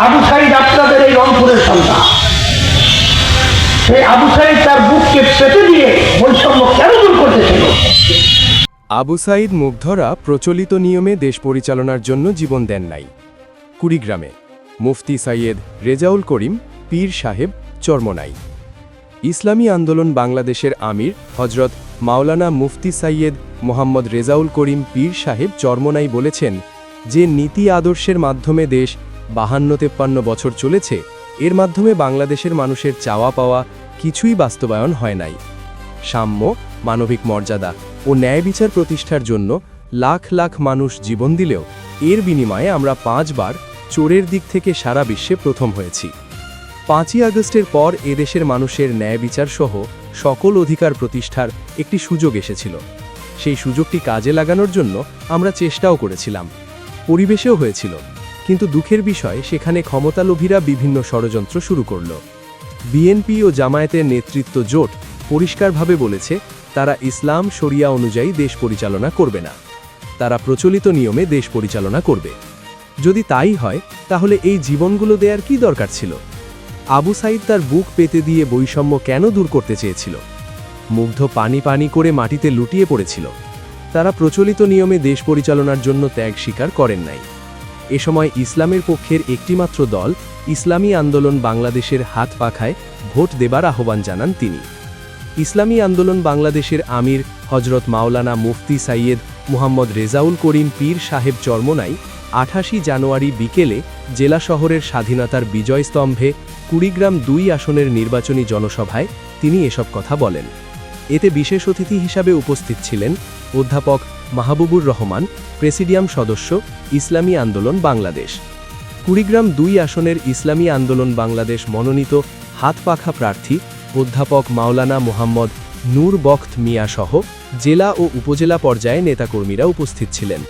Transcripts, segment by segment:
আবু সাইদ আপনাদের এই রংপুরের সন্তান। সেই আবু সাইদ তার বুককে পেতে দিয়ে বৈষম্য কেন দূর করতেছিল? আবু সাইদ মুগ্ধরা প্রচলিত নিয়মে দেশ পরিচালনার জন্য জীবন দেন নাই। কুড়িগ্রামে মুফতি সাইয়েদ রেজাউল করিম পীর সাহেব চরমনাই। ইসলামী আন্দোলন বাংলাদেশের আমির হজরত মাওলানা মুফতি সাইয়েদ মোহাম্মদ রেজাউল করিম পীর সাহেব চরমনাই বলেছেন যে নীতি আদর্শের মাধ্যমে দেশ 52-53 বছর চলেছে, এর মাধ্যমে বাংলাদেশের মানুষের চাওয়া পাওয়া কিছুই বাস্তবায়ন হয় নাই। সাম্য, মানবিক মর্যাদা ও ন্যায় বিচার প্রতিষ্ঠার জন্য লাখ লাখ মানুষ জীবন দিলেও এর বিনিময়ে আমরা 5 বার চোরের দিক থেকে সারা বিশ্বে প্রথম হয়েছি। 5ই আগস্টের পর এদেশের মানুষের ন্যায় বিচার সহ সকল অধিকার প্রতিষ্ঠার একটি সুযোগ এসেছিল। সেই সুযোগটি কাজে লাগানোর জন্য আমরা চেষ্টাও করেছিলাম, পরিবেশেও হয়েছিল, কিন্তু দুঃখের বিষয় সেখানে ক্ষমতালোভীরা বিভিন্ন ষড়যন্ত্র শুরু করল। বিএনপি ও জামায়াতের নেতৃত্ব জোট পরিষ্কারভাবে বলেছে তারা ইসলাম শরিয়া অনুযায়ী দেশ পরিচালনা করবে না, তারা প্রচলিত নিয়মে দেশ পরিচালনা করবে। যদি তাই হয় তাহলে এই জীবনগুলো দেওয়ার কি দরকার ছিল? আবু সাইদ তার বুক পেতে দিয়ে বৈষম্য কেন দূর করতে চেয়েছিল? মুগ্ধ পানি পানি করে মাটিতে লুটিয়ে পড়েছিল। তারা প্রচলিত নিয়মে দেশ পরিচালনার জন্য ত্যাগ স্বীকার করেন নাই। এ সময় ইসলামের পক্ষের একটিমাত্র দল ইসলামী আন্দোলন বাংলাদেশের হাত পাখায় ভোট দেবার আহ্বান জানান তিনি। ইসলামী আন্দোলন বাংলাদেশের আমির হজরত মাওলানা মুফতি সাইয়েদ মোহাম্মদ রেজাউল করিম পীর সাহেব চরমনাই 28 জানুয়ারি বিকেলে জেলা শহরের স্বাধীনতার বিজয়স্তম্ভে কুড়িগ্রাম 2 আসনের নির্বাচনী জনসভায় তিনি এসব কথা বলেন। এতে বিশেষ অতিথি হিসাবে উপস্থিত ছিলেন অধ্যাপক মাহবুবুর রহমান, প্রেসিডিয়াম সদস্য, ইসলামী আন্দোলন বাংলাদেশ। কুড়িগ্রাম 2 আসনের ইসলামী আন্দোলন বাংলাদেশ মনোনীত হাতপাখা প্রার্থী অধ্যাপক মাওলানা মোহাম্মদ নূর বখত মিয়া সহ জেলা ও উপজেলা পর্যায়ে নেতাকর্মীরা উপস্থিত ছিলেন।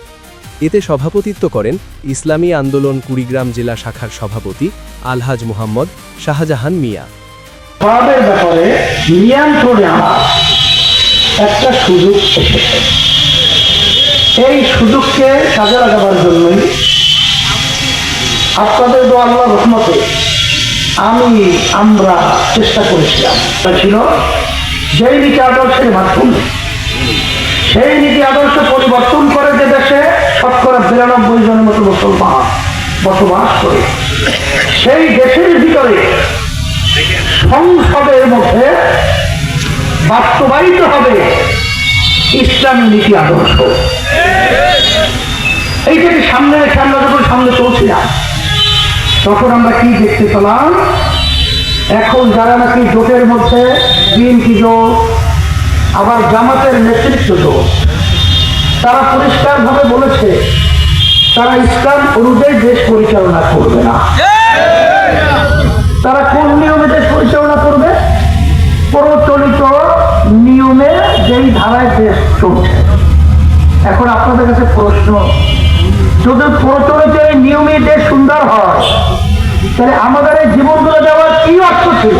এতে সভাপতিত্ব করেন ইসলামী আন্দোলন কুড়িগ্রাম জেলা শাখার সভাপতি আলহাজ মোহাম্মদ শাহজাহান মিয়া। আমাদের ব্যাপারে নিয়ন্ত্রণে আনার একটা সুযোগ এসেছে। এই সুযোগকে কাজে লাগাবার জন্যই আপনাদের দোয়া আল্লাহর রহমতে আমরা চেষ্টা করেছিলাম। ছিল যেই নীতি আদর্শের মাধ্যমে সেই নীতি আদর্শ পরিবর্তন করে যে দেশে 92% জনের মতো মুসলমান বসবাস করে, সেই দেশের ভিতরে সংসদের মধ্যে বাস্তবায়িত হবে ইসলামী নীতি আদর্শ। এইটাকে সামনে রেখে আমরা যখন সামনে চলছিলাম তখন আমরা কি দেখতে পেলাম? এখন যারা নাকি জোটের মধ্যে বিএনপি জোট, আবার জামাতের নেতৃত্ব জোট, তারা পরিষ্কারভাবে বলেছে তারা ইসলাম অনুযায়ী দেশ পরিচালনা করবে না। তারা কোন নিয়মে দেশ পরিচালনা করবে? প্রচলিত নিয়মে যেই ধারায় দেশ চলছে। এখন আপনাদের কাছে প্রশ্ন, যদি প্রচলিত এই নিয়মে দেশ সুন্দর হয় তাহলে আমাদের এই জীবনগুলো দেওয়ার কি অর্থ ছিল?